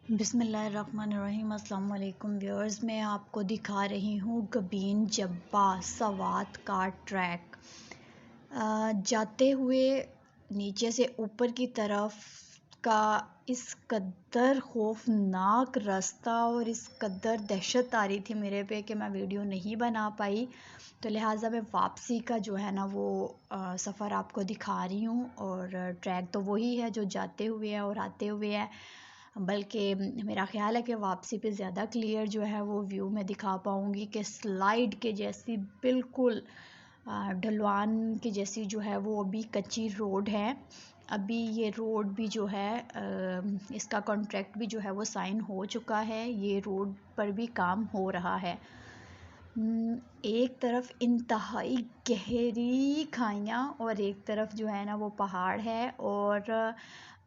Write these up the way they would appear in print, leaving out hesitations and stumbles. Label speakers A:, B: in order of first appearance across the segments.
A: बिस्मिल्लाहिर्रहमानिर्रहीम। अस्सलाम वालेकुम व्यूअर्स, मैं आपको दिखा रही हूँ गबीन जब्बा सवात का ट्रैक। जाते हुए नीचे से ऊपर की तरफ का इस कदर खौफनाक रास्ता और इस कदर दहशत आ रही थी मेरे पे कि मैं वीडियो नहीं बना पाई, तो लिहाजा मैं वापसी का जो है ना वो सफ़र आपको दिखा रही हूँ। और ट्रैक तो वही है जो जाते हुए है और आते हुए है, बल्कि मेरा ख़्याल है कि वापसी पे ज़्यादा क्लियर जो है वो व्यू मैं दिखा पाऊँगी कि स्लाइड के जैसी बिल्कुल ढलवान की जैसी जो है वो अभी कच्ची रोड है। अभी ये रोड भी जो है इसका कॉन्ट्रैक्ट भी जो है वो साइन हो चुका है, ये रोड पर भी काम हो रहा है। एक तरफ इंतहाई गहरी खाइयाँ और एक तरफ जो है ना वो पहाड़ है और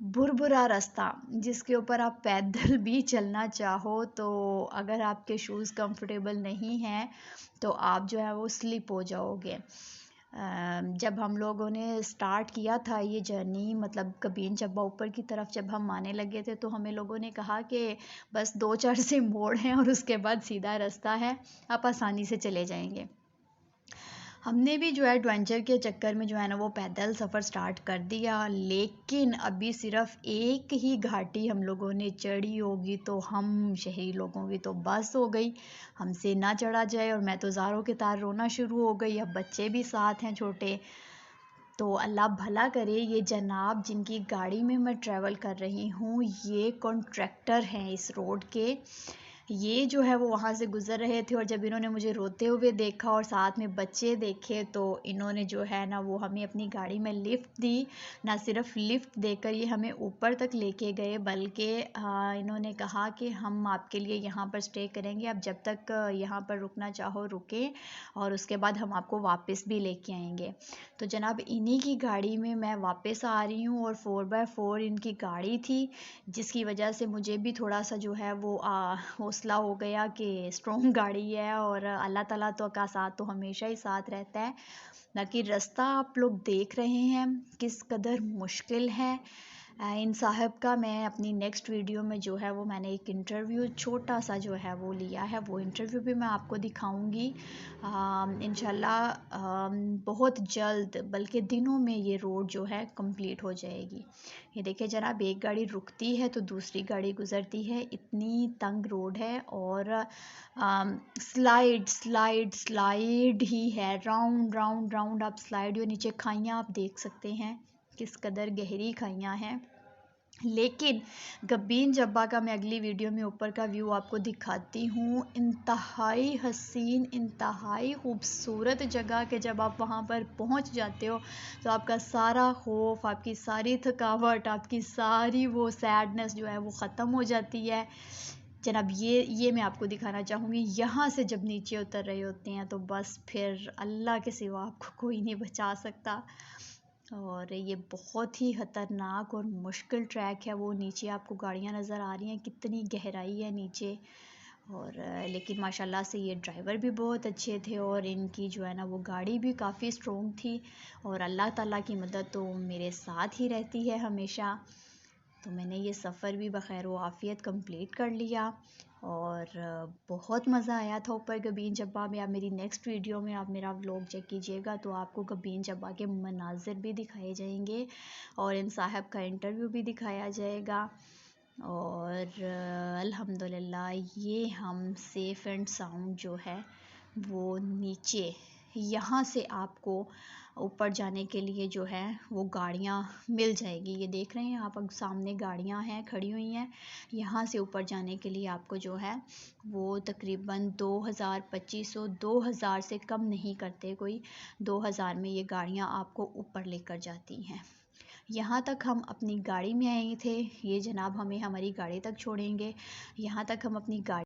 A: भुरभुरा रास्ता जिसके ऊपर आप पैदल भी चलना चाहो तो अगर आपके शूज़ कंफर्टेबल नहीं हैं तो आप जो है वो स्लिप हो जाओगे। जब हम लोगों ने स्टार्ट किया था ये जर्नी, मतलब गबीन जब्बा ऊपर की तरफ जब हम आने लगे थे तो हमें लोगों ने कहा कि बस 2-4 से मोड़ हैं और उसके बाद सीधा रास्ता है, आप आसानी से चले जाएंगे। हमने भी जो है एडवेंचर के चक्कर में जो है ना वो पैदल सफ़र स्टार्ट कर दिया, लेकिन अभी सिर्फ एक ही घाटी हम लोगों ने चढ़ी होगी तो हम शहरी लोगों की तो बस हो गई, हमसे ना चढ़ा जाए। और मैं तो ज़ारों के तार रोना शुरू हो गई, अब बच्चे भी साथ हैं छोटे। तो अल्लाह भला करे, ये जनाब जिनकी गाड़ी में मैं ट्रैवल कर रही हूँ ये कॉन्ट्रैक्टर हैं इस रोड के। ये जो है वो वहाँ से गुज़र रहे थे और जब इन्होंने मुझे रोते हुए देखा और साथ में बच्चे देखे तो इन्होंने जो है ना वो हमें अपनी गाड़ी में लिफ्ट दी। ना सिर्फ लिफ्ट देकर ये हमें ऊपर तक लेके गए, बल्कि इन्होंने कहा कि हम आपके लिए यहाँ पर स्टे करेंगे, आप जब तक यहाँ पर रुकना चाहो रुकें और उसके बाद हम आपको वापस भी लेके आएंगे। तो जनाब इन्हीं की गाड़ी में मैं वापस आ रही हूँ और 4x4 इनकी गाड़ी थी, जिसकी वजह से मुझे भी थोड़ा सा जो है वो हौसला हो गया कि स्ट्रॉन्ग गाड़ी है और अल्लाह ताला तो का साथ तो हमेशा ही साथ रहता है। बाकी रास्ता आप लोग देख रहे हैं किस कदर मुश्किल है। इन साहब का मैं अपनी नेक्स्ट वीडियो में जो है वो मैंने एक इंटरव्यू छोटा सा जो है वो लिया है, वो इंटरव्यू भी मैं आपको दिखाऊंगी इंशाल्लाह बहुत जल्द, बल्कि दिनों में ये रोड जो है कंप्लीट हो जाएगी। ये देखिए जनाब, एक गाड़ी रुकती है तो दूसरी गाड़ी गुजरती है, इतनी तंग रोड है और स्लाइड स्लाइड स्लाइड ही है, राउंड राउंड राउंड आप स्लाइड हो। नीचे खाइयाँ आप देख सकते हैं किस कदर गहरी खाइयाँ हैं। लेकिन गबीन जब्बा का मैं अगली वीडियो में ऊपर का व्यू आपको दिखाती हूँ। इंतहाई हसीन, इंतहाई खूबसूरत जगह के जब आप वहाँ पर पहुँच जाते हो तो आपका सारा खौफ, आपकी सारी थकावट, आपकी सारी वो सैडनेस जो है वो ख़त्म हो जाती है। जनाब ये मैं आपको दिखाना चाहूँगी, यहाँ से जब नीचे उतर रहे होते हैं तो बस फिर अल्लाह के सिवा आपको कोई नहीं बचा सकता। और ये बहुत ही ख़तरनाक और मुश्किल ट्रैक है। वो नीचे आपको गाड़ियाँ नज़र आ रही हैं, कितनी गहराई है नीचे। और लेकिन माशाल्लाह से ये ड्राइवर भी बहुत अच्छे थे और इनकी जो है ना वो गाड़ी भी काफ़ी स्ट्रॉन्ग थी और अल्लाह ताला की मदद तो मेरे साथ ही रहती है हमेशा। तो मैंने ये सफ़र भी बख़ैर व आफ़ियत कंप्लीट कर लिया और बहुत मज़ा आया था ऊपर गबीन जब्बा में। आप मेरी नेक्स्ट वीडियो में आप मेरा व्लॉग चेक कीजिएगा तो आपको गबीन जब्बा के मनाज़िर भी दिखाए जाएंगे और इन साहब का इंटरव्यू भी दिखाया जाएगा। और अल्हम्दुलिल्लाह ये हम सेफ़ एंड साउंड जो है वो नीचे, यहाँ से आपको ऊपर जाने के लिए जो है वो गाड़ियाँ मिल जाएगी। ये देख रहे हैं आप, सामने गाड़ियाँ हैं खड़ी हुई हैं। यहाँ से ऊपर जाने के लिए आपको जो है वो तकरीबन 2000-2500 2000 से कम नहीं करते कोई, 2000 में ये गाड़ियाँ आपको ऊपर लेकर जाती हैं। यहाँ तक हम अपनी गाड़ी में आए थे, ये जनाब हमें हमारी गाड़ी तक छोड़ेंगे। यहाँ तक हम अपनी गाड़ी